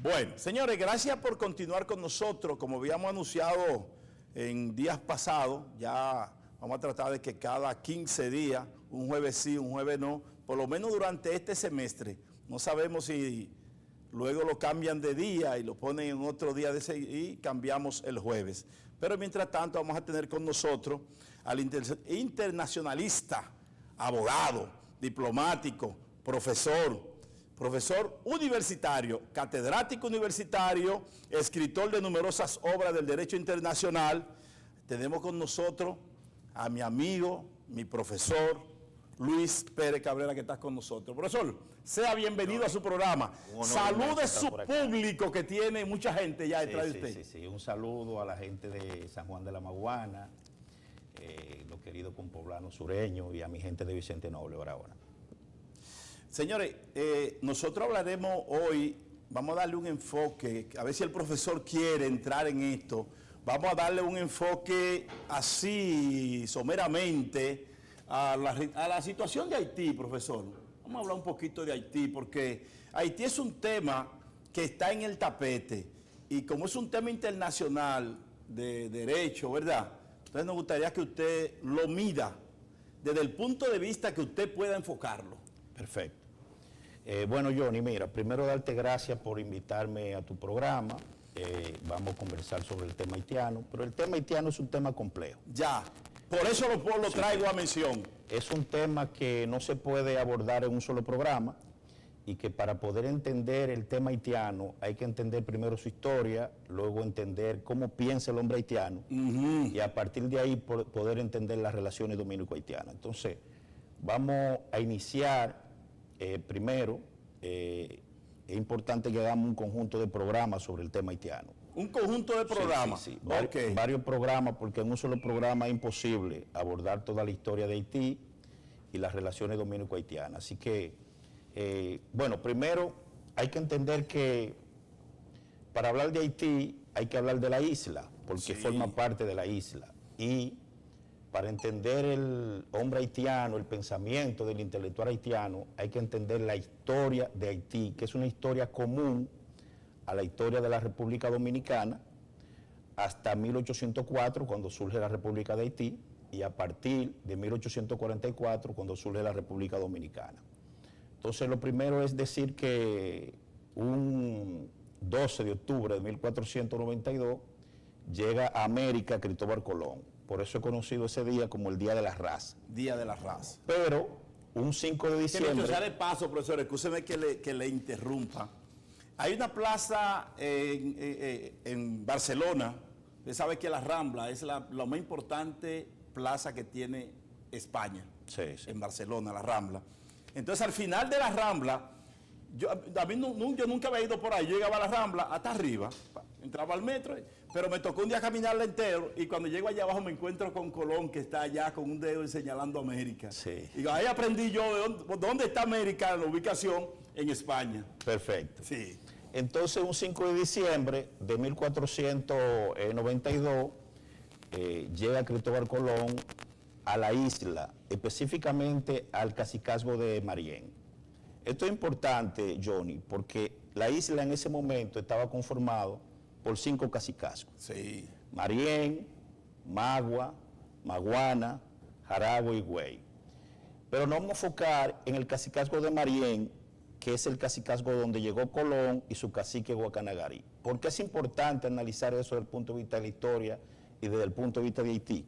Bueno, señores, gracias por continuar con nosotros. Como habíamos anunciado en días pasados, ya vamos a tratar de que cada 15 días, un jueves sí, un jueves no, por lo menos durante este semestre. No sabemos si luego lo cambian de día y lo ponen en otro día y cambiamos el jueves. Pero mientras tanto vamos a tener con nosotros al internacionalista, abogado, diplomático, profesor universitario, catedrático universitario, escritor de numerosas obras del derecho internacional. Tenemos con nosotros a mi amigo, mi profesor, Luis Pérez Cabrera, que está con nosotros. Profesor, sea bienvenido a su programa. Salude a su público, que tiene mucha gente ya detrás de usted. Sí. Un saludo a la gente de San Juan de la Maguana, los queridos compoblanos sureños, y a mi gente de Vicente Noble, Barahona. Señores, nosotros hablaremos hoy, vamos a darle un enfoque, a ver si el profesor quiere entrar en esto, vamos a darle un enfoque así, someramente, a la situación de Haití, profesor. Vamos a hablar un poquito de Haití, porque Haití es un tema que está en el tapete, y como es un tema internacional de derecho, ¿verdad? Entonces nos gustaría que usted lo mida desde el punto de vista que usted pueda enfocarlo. Perfecto. Bueno, Johnny, mira, primero darte gracias por invitarme a tu programa. Vamos a conversar sobre el tema haitiano, pero el tema haitiano es un tema complejo. Ya, por eso lo traigo a mención. Es un tema que no se puede abordar en un solo programa, y que para poder entender el tema haitiano hay que entender primero su historia, luego entender cómo piensa el hombre haitiano, y a partir de ahí poder entender las relaciones dominico-haitianas. Entonces, vamos a iniciar primero. Es importante que hagamos un conjunto de programas sobre el tema haitiano. ¿Un conjunto de programas? Sí. Varios programas, porque en un solo programa es imposible abordar toda la historia de Haití y las relaciones dominico-haitianas. Así que, bueno, primero hay que entender que para hablar de Haití hay que hablar de la isla, porque forma parte de la isla. Y para entender el hombre haitiano, el pensamiento del intelectual haitiano, hay que entender la historia de Haití, que es una historia común a la historia de la República Dominicana, hasta 1804, cuando surge la República de Haití, y a partir de 1844, cuando surge la República Dominicana. Entonces, lo primero es decir que un 12 de octubre de 1492 llega a América Cristóbal Colón. Por eso he conocido ese día como el Día de la Raza. Día de la Raza. Pero un 5 de diciembre... Que de paso, profesor, escúcheme que le interrumpa. Hay una plaza en Barcelona, usted sabe que la Rambla es la más importante plaza que tiene España. Sí. En Barcelona, la Rambla. Entonces, al final de la Rambla, yo nunca había ido por ahí. Yo llegaba a la Rambla hasta arriba, entraba al metro, pero me tocó un día caminarla entero, y cuando llego allá abajo me encuentro con Colón, que está allá con un dedo señalando América. Sí. Y ahí aprendí yo dónde está América, la ubicación en España. Perfecto. Sí. Entonces, un 5 de diciembre de 1492, llega Cristóbal Colón a la isla, específicamente al cacicazgo de Marién. Esto es importante, Johnny, porque la isla en ese momento estaba conformado por 5 cacicazgos. Sí. Marién, Magua, Maguana, Jaragua y Güey. Pero nos vamos a enfocar en el cacicazgo de Marién, que es el cacicazgo donde llegó Colón y su cacique Guacanagarí. ¿Por qué es importante analizar eso desde el punto de vista de la historia y desde el punto de vista de Haití?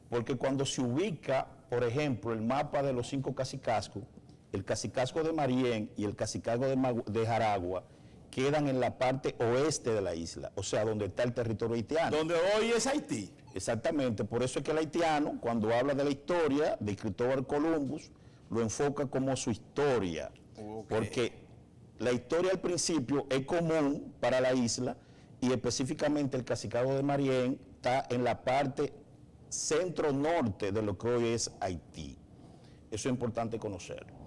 Porque cuando se ubica, por ejemplo, el mapa de los 5 cacicazgos, el cacicazgo de Marién y el cacicazgo de Jaragua quedan en la parte oeste de la isla, o sea, donde está el territorio haitiano. Donde hoy es Haití. Exactamente, por eso es que el haitiano, cuando habla de la historia de Cristóbal Columbus, lo enfoca como su historia, porque la historia al principio es común para la isla, y específicamente el cacicazgo de Marién está en la parte centro-norte de lo que hoy es Haití. Eso es importante conocerlo.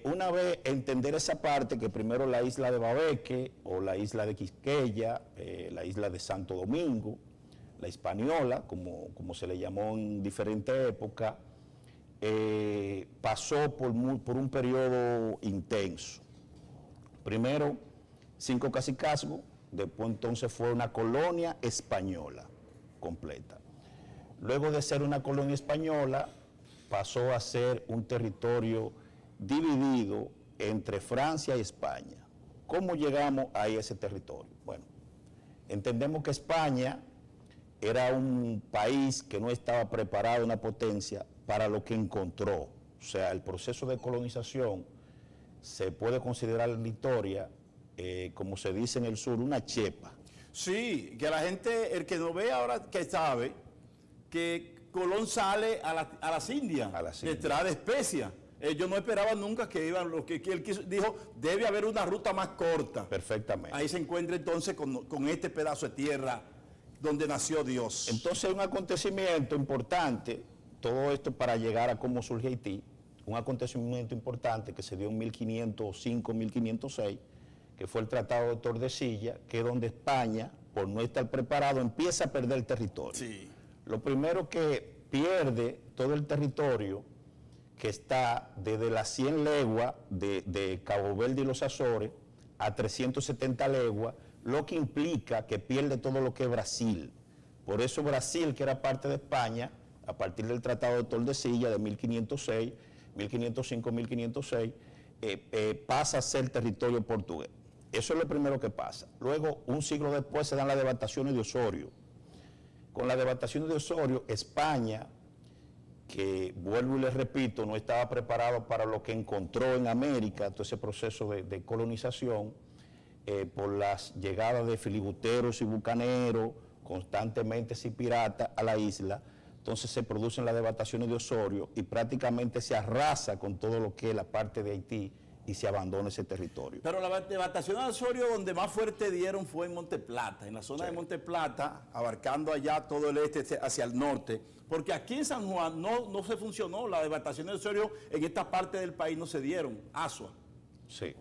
Una vez entender esa parte, que primero la isla de Babeque, o la isla de Quisqueya, la isla de Santo Domingo, la Hispaniola, como se le llamó en diferentes épocas, pasó por un periodo intenso. Primero, 5 cacicazgos, después entonces fue una colonia española completa. Luego de ser una colonia española, pasó a ser un territorio dividido entre Francia y España. ¿Cómo llegamos a ese territorio? Bueno, entendemos que España era un país que no estaba preparado, una potencia, para lo que encontró. O sea, el proceso de colonización se puede considerar en la historia, como se dice en el sur, una chepa. Sí, que la gente, el que no ve ahora, que sabe que Colón sale a las Indias, detrás de especias. Ellos no esperaban nunca que iban, lo que él dijo, debe haber una ruta más corta. Perfectamente. Ahí se encuentra entonces con este pedazo de tierra donde nació Dios. Entonces un acontecimiento importante, todo esto para llegar a cómo surge Haití, un acontecimiento importante que se dio en 1505-1506, que fue el Tratado de Tordesillas, que es donde España, por no estar preparado, empieza a perder el territorio. Sí. Lo primero que pierde todo el territorio, que está desde las 100 leguas de Cabo Verde y los Azores a 370 leguas, lo que implica que pierde todo lo que es Brasil. Por eso Brasil, que era parte de España, a partir del Tratado de Tordesillas de 1506, 1505-1506, pasa a ser territorio portugués. Eso es lo primero que pasa. Luego, un siglo después, se dan las devastaciones de Osorio. Con las devastaciones de Osorio, España, que vuelvo y les repito, no estaba preparado para lo que encontró en América, todo ese proceso de colonización, por las llegadas de filibusteros y bucaneros, constantemente y piratas a la isla. Entonces se producen las devastaciones de Osorio y prácticamente se arrasa con todo lo que es la parte de Haití y se abandona ese territorio. Pero la devastación de Osorio donde más fuerte dieron fue en Monte Plata, en la zona de Monte Plata, abarcando allá todo el este hacia el norte, porque aquí en San Juan no se funcionó, la devastación de Osorio en esta parte del país no se dieron, Asua. Sí.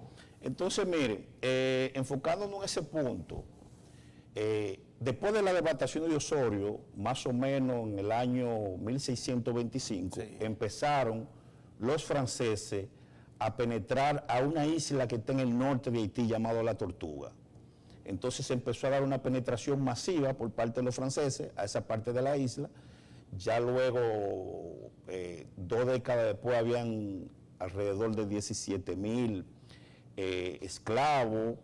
Entonces, miren, enfocándonos en ese punto, después de la devastación de Osorio, más o menos en el año 1625, empezaron los franceses a penetrar a una isla que está en el norte de Haití llamado La Tortuga. Entonces se empezó a dar una penetración masiva por parte de los franceses a esa parte de la isla. Ya luego, 2 décadas después, habían alrededor de 17,000 esclavos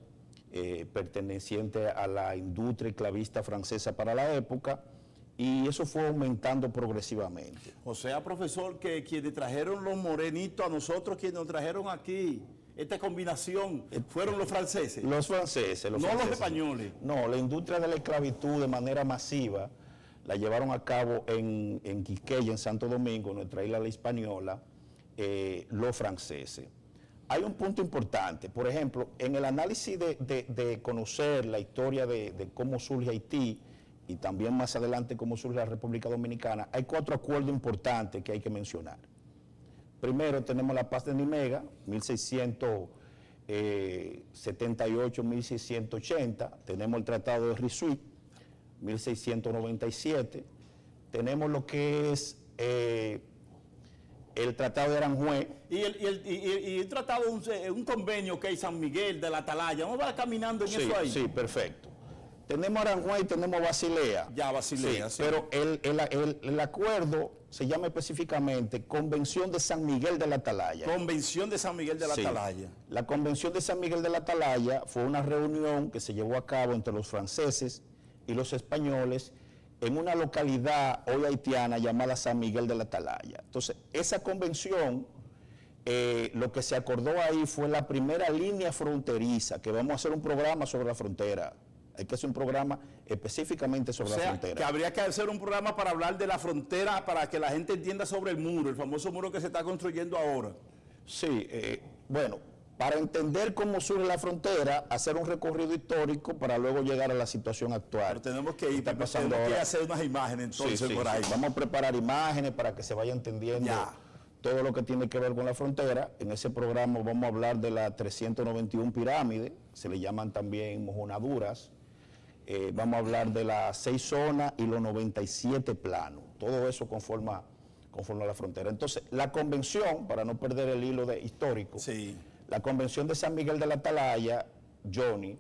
pertenecientes a la industria esclavista francesa para la época, y eso fue aumentando progresivamente. O sea, profesor, que quienes trajeron los morenitos a nosotros, quienes nos trajeron aquí, esta combinación, fueron los franceses. Los franceses. No franceses, los españoles. No, la industria de la esclavitud de manera masiva la llevaron a cabo en Quisqueya, en Santo Domingo, nuestra isla La Hispaniola, los franceses. Hay un punto importante, por ejemplo, en el análisis de conocer la historia de cómo surge Haití y también más adelante cómo surge la República Dominicana, hay 4 acuerdos importantes que hay que mencionar. Primero tenemos la Paz de Nimega, 1678-1680, tenemos el Tratado de Risuit, 1697, tenemos lo que es el Tratado de Aranjuez. Y el tratado, un convenio que hay San Miguel de la Atalaya, vamos a caminando en eso ahí. Sí, perfecto. Tenemos Aranjuez y tenemos Basilea. Ya, Basilea, sí. Pero el acuerdo se llama específicamente Convención de San Miguel de la Atalaya. Convención de San Miguel de la Atalaya. La Convención de San Miguel de la Atalaya fue una reunión que se llevó a cabo entre los franceses y los españoles en una localidad hoy haitiana llamada San Miguel de la Atalaya. Entonces, esa convención, lo que se acordó ahí fue la primera línea fronteriza, que vamos a hacer un programa sobre la frontera. Hay que hacer un programa específicamente sobre la frontera. Que habría que hacer un programa para hablar de la frontera, para que la gente entienda sobre el muro, el famoso muro que se está construyendo ahora. Sí, bueno, para entender cómo surge la frontera, hacer un recorrido histórico para luego llegar a la situación actual. Pero tenemos que ir, tenemos que hacer unas imágenes entonces por ahí. Vamos a preparar imágenes para que se vaya entendiendo todo lo que tiene que ver con la frontera. En ese programa vamos a hablar de las 391 pirámides, se le llaman también mojonaduras. Vamos a hablar de las 6 zonas y los 97 planos. Todo eso conforma la frontera. Entonces, la convención, para no perder el hilo histórico, la Convención de San Miguel de la Atalaya Johnny,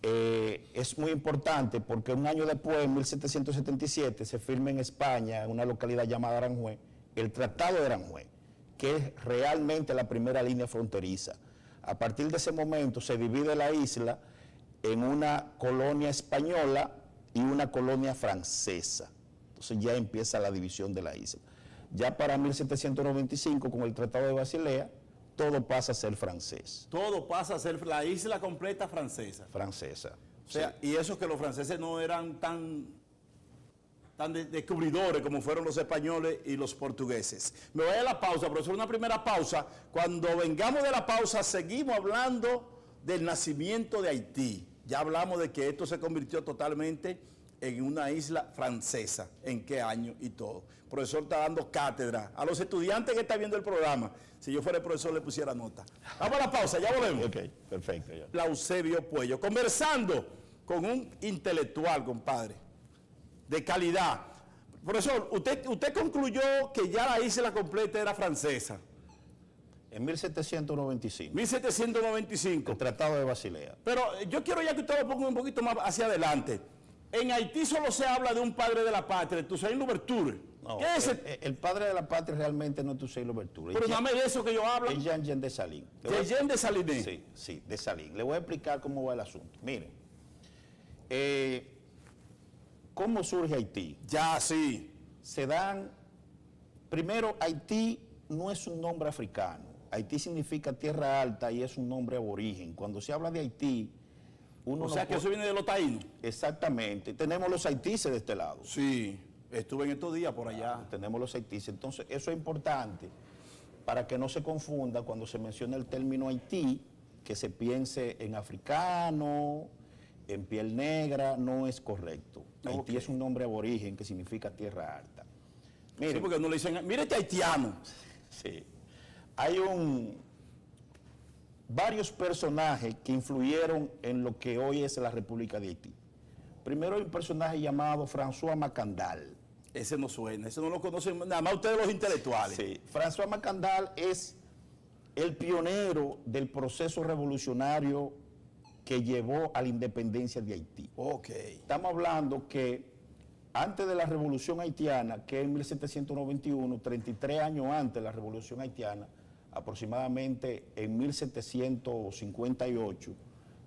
es muy importante porque un año después, en 1777, se firma en España, en una localidad llamada Aranjuez, el Tratado de Aranjuez, que es realmente la primera línea fronteriza. A partir de ese momento se divide la isla en una colonia española y una colonia francesa. Entonces ya empieza la división de la isla. Ya para 1795, con el Tratado de Basilea, todo pasa a ser francés. Todo pasa a ser la isla completa francesa. Francesa. O sea, y eso que los franceses no eran tan descubridores como fueron los españoles y los portugueses. Me voy a la pausa, profesor, una primera pausa. Cuando vengamos de la pausa, seguimos hablando del nacimiento de Haití. Ya hablamos de que esto se convirtió totalmente en una isla francesa. ¿En qué año y todo? El profesor está dando cátedra a los estudiantes que están viendo el programa. Si yo fuera el profesor, le pusiera nota. Vamos a la pausa, ya volvemos. Ok, perfecto. Ya. Eusebio Puello, conversando con un intelectual, compadre, de calidad. Profesor, usted concluyó que ya la isla completa era francesa. En 1795. 1795. El Tratado de Basilea. Pero yo quiero ya que usted lo ponga un poquito más hacia adelante. En Haití solo se habla de un padre de la patria, Toussaint Louverture. No, ¿Qué es el padre de la patria realmente no es Toussaint Louverture. Pero dame de eso que yo hablo. Es Jean Dessalines. Jean Dessalines. Sí, sí, Dessalines. Le voy a explicar cómo va el asunto. Miren, ¿cómo surge Haití? Ya, sí. Se dan, primero, Haití no es un nombre africano. Haití significa tierra alta y es un nombre aborigen. Cuando se habla de Haití, uno O sea, que eso viene de los taínos. Exactamente. Tenemos los haitises de este lado. Sí, estuve en estos días por allá. Tenemos los haitises. Entonces, eso es importante para que no se confunda cuando se menciona el término Haití, que se piense en africano, en piel negra, no es correcto. Haití es un nombre aborigen que significa tierra alta. Mire, sí, porque no le dicen, mire este haitiano. Sí. Hay varios personajes que influyeron en lo que hoy es la República de Haití. Primero hay un personaje llamado François Macandal. Ese no suena, ese no lo conocen nada más ustedes los intelectuales. Sí, François Macandal es el pionero del proceso revolucionario que llevó a la independencia de Haití. Ok. Estamos hablando que antes de la revolución haitiana, que en 1791, 33 años antes de la revolución haitiana, aproximadamente en 1758,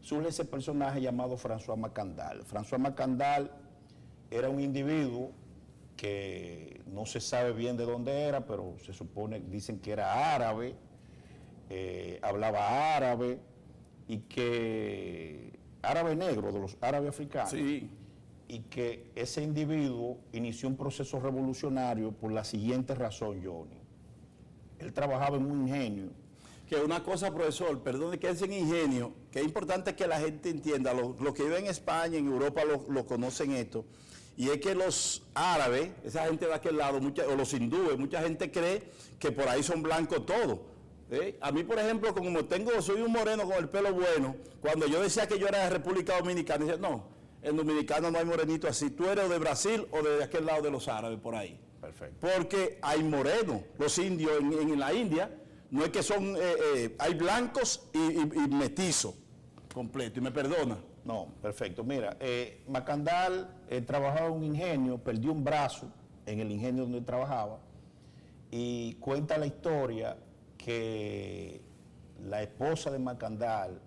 surge ese personaje llamado François Macandal. François Macandal era un individuo que no se sabe bien de dónde era, pero se supone, dicen que era árabe, hablaba árabe, y que árabe negro, de los árabes africanos. Sí. Y que ese individuo inició un proceso revolucionario por la siguiente razón, Johnny. Él trabajaba en un ingenio. Que una cosa, profesor, perdone que es en ingenio, que es importante que la gente entienda, los que viven en España, en Europa lo conocen esto, y es que los árabes, esa gente de aquel lado, o los hindúes, mucha gente cree que por ahí son blancos todos. A mí, por ejemplo, como soy un moreno con el pelo bueno, cuando yo decía que yo era de República Dominicana, decía, no, en Dominicana no hay morenito así, tú eres de Brasil o de aquel lado de los árabes, por ahí. Perfecto. Porque hay morenos, los indios en la India, no es que son, hay blancos y metizos completo, y me perdona. No, perfecto. Mira, Macandal trabajaba en un ingenio, perdió un brazo en el ingenio donde trabajaba, y cuenta la historia que la esposa de Macandal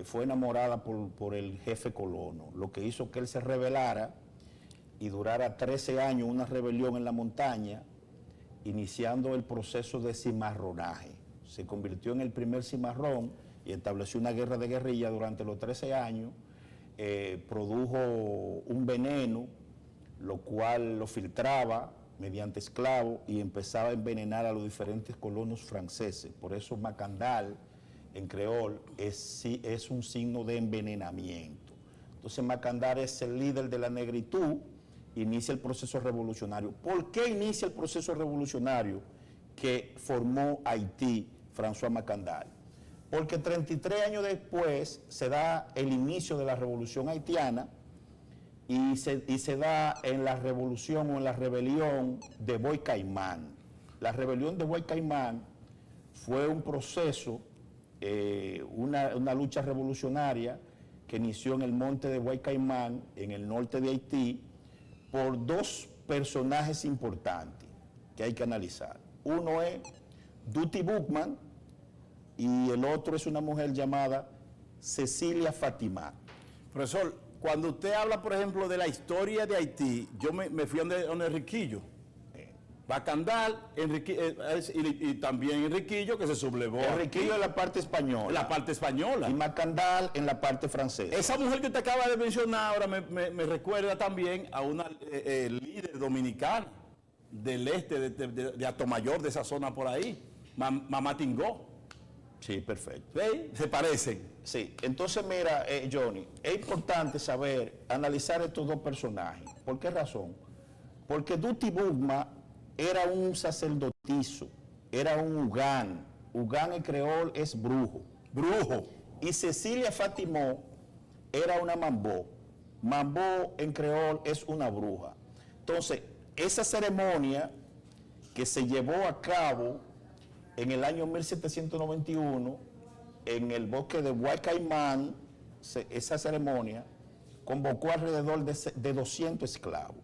fue enamorada por el jefe colono, lo que hizo que él se rebelara y durara 13 años una rebelión en la montaña, iniciando el proceso de cimarronaje. Se convirtió en el primer cimarrón y estableció una guerra de guerrilla durante los 13 años, produjo un veneno, lo cual lo filtraba mediante esclavos y empezaba a envenenar a los diferentes colonos franceses. Por eso Macandal, en creol, es un signo de envenenamiento. Entonces Macandal es el líder de la negritud, inicia el proceso revolucionario. ¿Por qué inicia el proceso revolucionario que formó Haití, François Macandal? Porque 33 años después se da el inicio de la revolución haitiana y se da en la revolución o en la rebelión de Boy Caimán. La rebelión de Boy Caimán fue un proceso una lucha revolucionaria que inició en el monte de Guaycaimán, en el norte de Haití, por dos personajes importantes que hay que analizar. Uno es Dutty Boukman y el otro es una mujer llamada Cecilia Fátima. Profesor, cuando usted habla, por ejemplo, de la historia de Haití, yo me fui a donde Enriquillo. Bacandal, y también Enriquillo, que se sublevó. Enriquillo en la parte española. En la parte española. Y Macandal en la parte francesa. Esa mujer que usted acaba de mencionar ahora me recuerda también a una líder dominicana del este, de Atomayor, de esa zona por ahí, Mamá Tingó. Sí, perfecto. ¿Sí? Se parecen. Sí, entonces mira, Johnny, es importante saber, analizar estos dos personajes. ¿Por qué razón? Porque Dutty Boukman era un sacerdotizo, era un ugán. Ugán en creol es brujo. Brujo. Y Cecilia Fátimó era una mambó. Mambó en creol es una bruja. Entonces, esa ceremonia que se llevó a cabo en el año 1791 en el bosque de Guaycaimán, esa ceremonia convocó alrededor de 200 esclavos.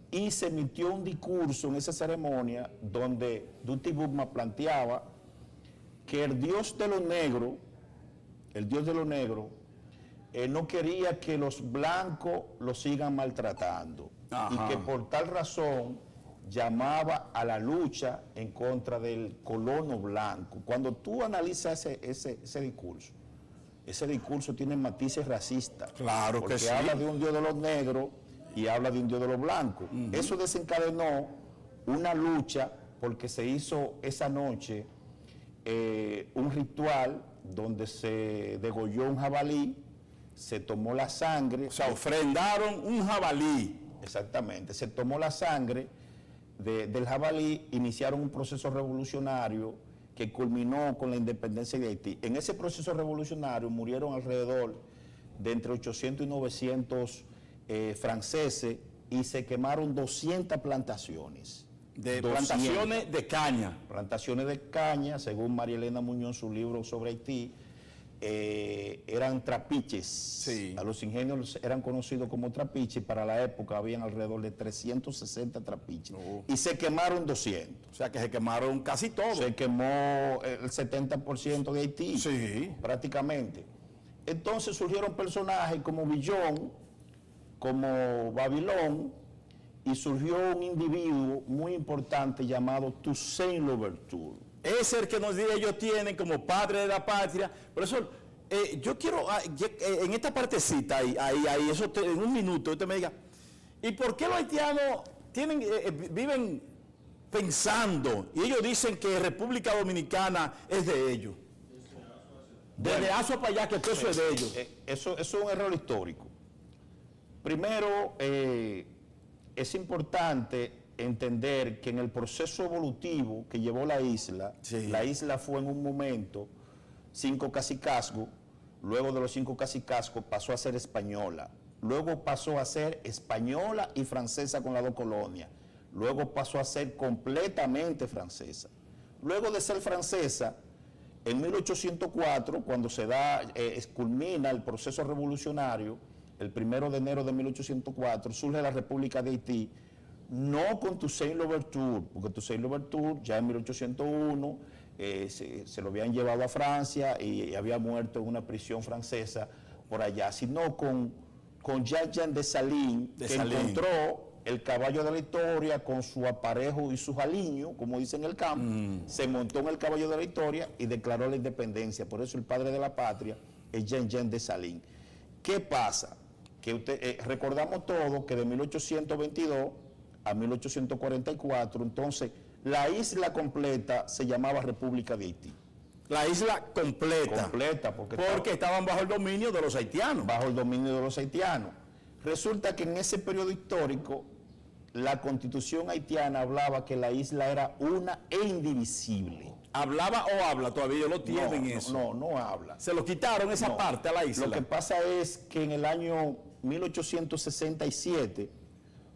Y se emitió un discurso en esa ceremonia donde Dutty Boukman planteaba que el dios de los negros, no quería que los blancos lo sigan maltratando. Ajá. Y que por tal razón llamaba a la lucha en contra del colono blanco. Cuando tú analizas ese discurso tiene matices racistas. Claro porque que sí. habla de un dios de los negros y habla de un dios de los blancos. Eso desencadenó una lucha porque se hizo esa noche un ritual donde se degolló un jabalí, se tomó la sangre. O sea, ofrendaron un jabalí. Exactamente, se tomó la sangre del jabalí, iniciaron un proceso revolucionario que culminó con la independencia de Haití. En ese proceso revolucionario murieron alrededor de entre 800 y 900 franceses y se quemaron 200 plantaciones. Plantaciones de caña. Plantaciones de caña, según María Elena Muñoz, su libro sobre Haití, eran trapiches. Sí. A los ingenios eran conocidos como trapiches. Para la época habían alrededor de 360 trapiches. Oh. Y se quemaron 200. O sea, que se quemaron casi todo. Se quemó el 70% de Haití. Sí. Prácticamente. Entonces surgieron personajes como Villon, como Babilón, y surgió un individuo muy importante llamado Toussaint Louverture. Es el que ellos tienen como padre de la patria. Profesor, yo quiero, en esta partecita, ahí, eso en un minuto, usted me diga, ¿y por qué los haitianos viven pensando, y ellos dicen que República Dominicana es de ellos? Desde Azua para allá, que todo eso es de ellos. Eso es un error histórico. Primero, es importante entender que en el proceso evolutivo que llevó la isla, sí. La isla fue en un momento 5 cacicazgos, luego de los 5 cacicazgos pasó a ser española, luego pasó a ser española y francesa con las dos colonias, luego pasó a ser completamente francesa. Luego de ser francesa, en 1804, cuando culmina el proceso revolucionario, el 1 de enero de 1804, surge la República de Haití, no con Toussaint Louverture, porque Toussaint Louverture ya en 1801 se lo habían llevado a Francia y había muerto en una prisión francesa por allá, sino con Jean Dessalines, que encontró el caballo de la historia con su aparejo y su aliño, como dicen en el campo, se montó en el caballo de la historia y declaró la independencia. Por eso el padre de la patria es Jean Dessalines. ¿Qué pasa? Que recordamos todos que de 1822 a 1844, entonces, la isla completa se llamaba República de Haití. La isla completa. Completa, porque estaban bajo el dominio de los haitianos. Bajo el dominio de los haitianos. Resulta que en ese periodo histórico, la Constitución haitiana hablaba que la isla era una e indivisible. ¿Hablaba o habla? Todavía lo tienen eso. No habla. Se lo quitaron esa parte a la isla. Lo que pasa es que en el año 1867,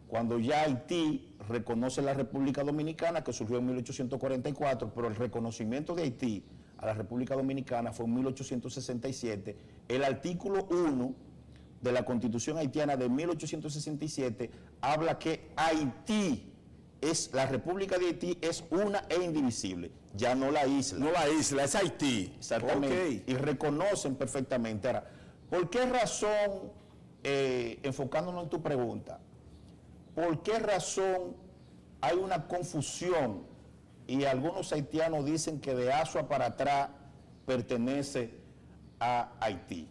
cuando ya Haití reconoce la República Dominicana, que surgió en 1844, pero el reconocimiento de Haití a la República Dominicana fue en 1867. El artículo 1 de la Constitución haitiana de 1867 habla que Haití la República de Haití es una e indivisible, ya no la isla. No la isla, es Haití. Exactamente. Okay. Y reconocen perfectamente. Ahora, ¿por qué razón, enfocándonos en tu pregunta, por qué razón hay una confusión y algunos haitianos dicen que de Azua para atrás pertenece a Haití?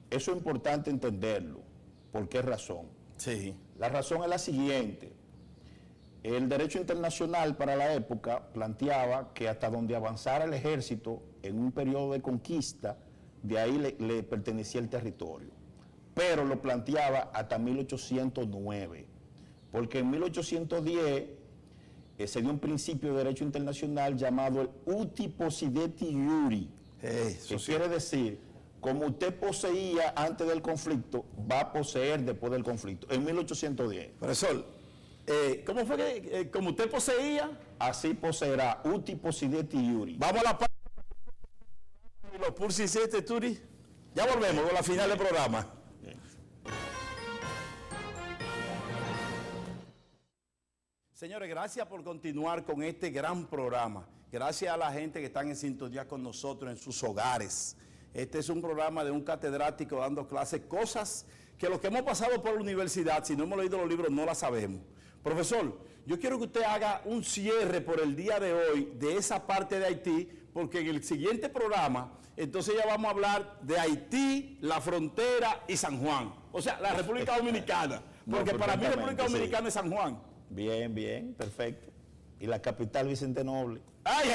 Eso es importante entenderlo. ¿Por qué razón? Sí. La razón es la siguiente. El derecho internacional para la época planteaba que hasta donde avanzara el ejército en un periodo de conquista, de ahí le pertenecía el territorio. Pero lo planteaba hasta 1809, porque en 1810 se dio un principio de derecho internacional llamado el uti possidetis iuri, que quiere decir, como usted poseía antes del conflicto, va a poseer después del conflicto, en 1810. Profesor, ¿cómo fue que, como usted poseía? Así poseerá, uti possidetis iuri. Vamos a la parte de los Pursi 7, Turi. Ya volvemos con la final del programa. Señores, gracias por continuar con este gran programa. Gracias a la gente que están en sintonía con nosotros en sus hogares. Este es un programa de un catedrático dando clases, cosas que los que hemos pasado por la universidad, si no hemos leído los libros, no las sabemos. Profesor, yo quiero que usted haga un cierre por el día de hoy de esa parte de Haití, porque en el siguiente programa, entonces ya vamos a hablar de Haití, la frontera y San Juan. O sea, la República Dominicana. Porque No, para mí República Dominicana sí. Es San Juan. Bien, bien, perfecto. Y la capital, Vicente Noble. ¡Ay!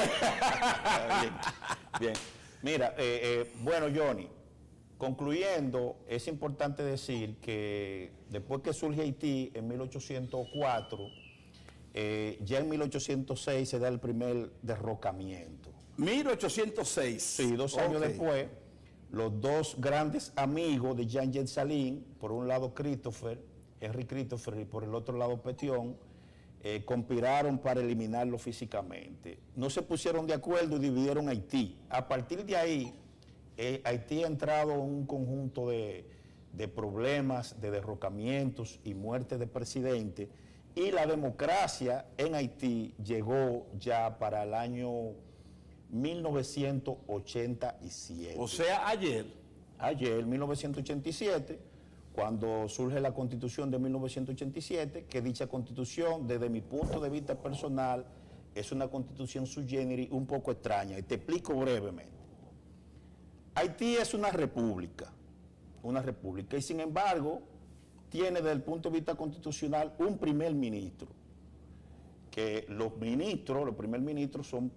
Bien, bien. Mira, bueno, Johnny, concluyendo, es importante decir que después que surge Haití en 1804, ya en 1806 se da el primer derrocamiento. 1806. Sí, 2 años después, los dos grandes amigos de Jean Dessalines, por un lado Henry Christopher, y por el otro lado Pétion, conspiraron para eliminarlo físicamente. No se pusieron de acuerdo y dividieron Haití. A partir de ahí, Haití ha entrado en un conjunto de problemas, de derrocamientos y muertes de presidentes, y la democracia en Haití llegó ya para el año 1987. O sea, ayer. Ayer, 1987, cuando surge la Constitución de 1987, que dicha Constitución, desde mi punto de vista personal, es una Constitución sui generis un poco extraña, y te explico brevemente. Haití es una república, y sin embargo, tiene desde el punto de vista constitucional un primer ministro, que los primer ministros son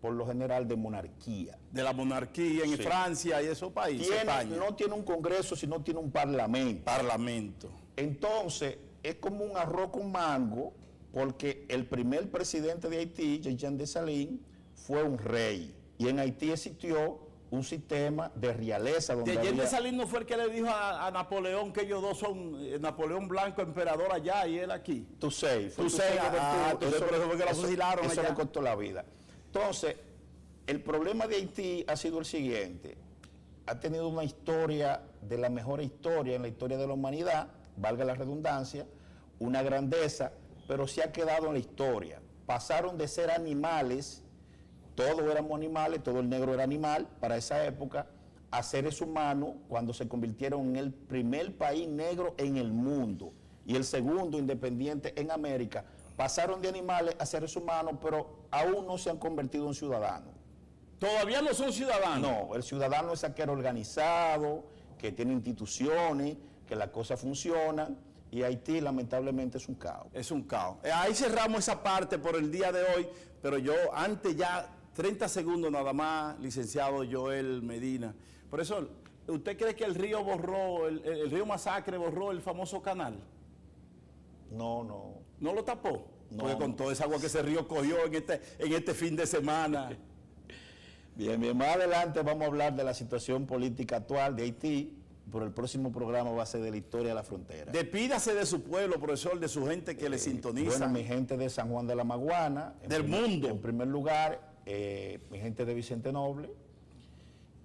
por lo general de monarquía. De la monarquía en Francia y esos países. No tiene un congreso, sino tiene un parlamento. Parlamento. Entonces, es como un arroz con mango, porque el primer presidente de Haití, Jean Dessalines, fue un rey. Y en Haití existió un sistema de realeza. Jean Dessalines no fue el que le dijo a Napoleón que ellos dos son Napoleón Blanco, emperador allá, y él aquí. Toussaint. Por eso fue que lo fusilaron allá. Eso le costó la vida. Entonces, el problema de Haití ha sido el siguiente. Ha tenido una historia, de la mejor historia en la historia de la humanidad, valga la redundancia, una grandeza, pero se ha quedado en la historia. Pasaron de ser animales, todos éramos animales, todo el negro era animal para esa época, a seres humanos cuando se convirtieron en el primer país negro en el mundo y el segundo independiente en América. Pasaron de animales a seres humanos, pero aún no se han convertido en ciudadanos. ¿Todavía no son ciudadanos? No, el ciudadano es aquel organizado, que tiene instituciones, que las cosas funcionan, y Haití lamentablemente es un caos. Es un caos. Ahí cerramos esa parte por el día de hoy, pero yo antes ya, 30 segundos nada más, licenciado Joel Medina. Profesor, ¿usted cree que el río borró, el río Masacre borró el famoso canal? No. ¿No lo tapó? No. Porque con toda esa agua que ese río cogió en este fin de semana. Bien, más adelante vamos a hablar de la situación política actual de Haití, pero el próximo programa va a ser de la historia de la frontera. Despídase de su pueblo, profesor, de su gente que le sintoniza. Bueno, mi gente de San Juan de la Maguana. Del mundo. En primer lugar, mi gente de Vicente Noble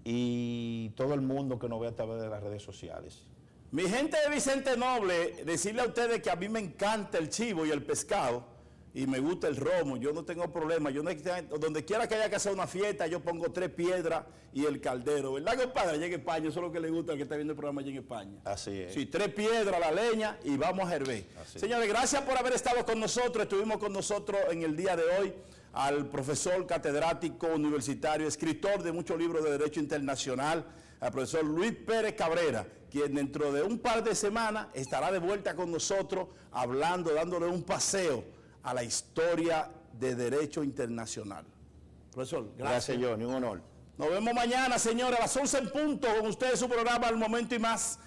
y todo el mundo que nos ve a través de las redes sociales. Mi gente de Vicente Noble, decirle a ustedes que a mí me encanta el chivo y el pescado y me gusta el romo, yo no tengo problema, donde quiera que haya que hacer una fiesta, yo pongo 3 piedras y el caldero, ¿verdad, compadre? Allá en España, eso es lo que le gusta al que está viendo el programa allá en España. Así es. Sí, 3 piedras, la leña y vamos a hervir. Señores, gracias por haber estado con nosotros, estuvimos con nosotros en el día de hoy al profesor catedrático universitario, escritor de muchos libros de Derecho Internacional, al profesor Luis Pérez Cabrera, quien dentro de un par de semanas estará de vuelta con nosotros hablando, dándole un paseo a la historia de Derecho Internacional. Profesor, gracias. Gracias, Johnny, un honor. Nos vemos mañana, señores, a las 11 en punto con ustedes su programa Al Momento y Más.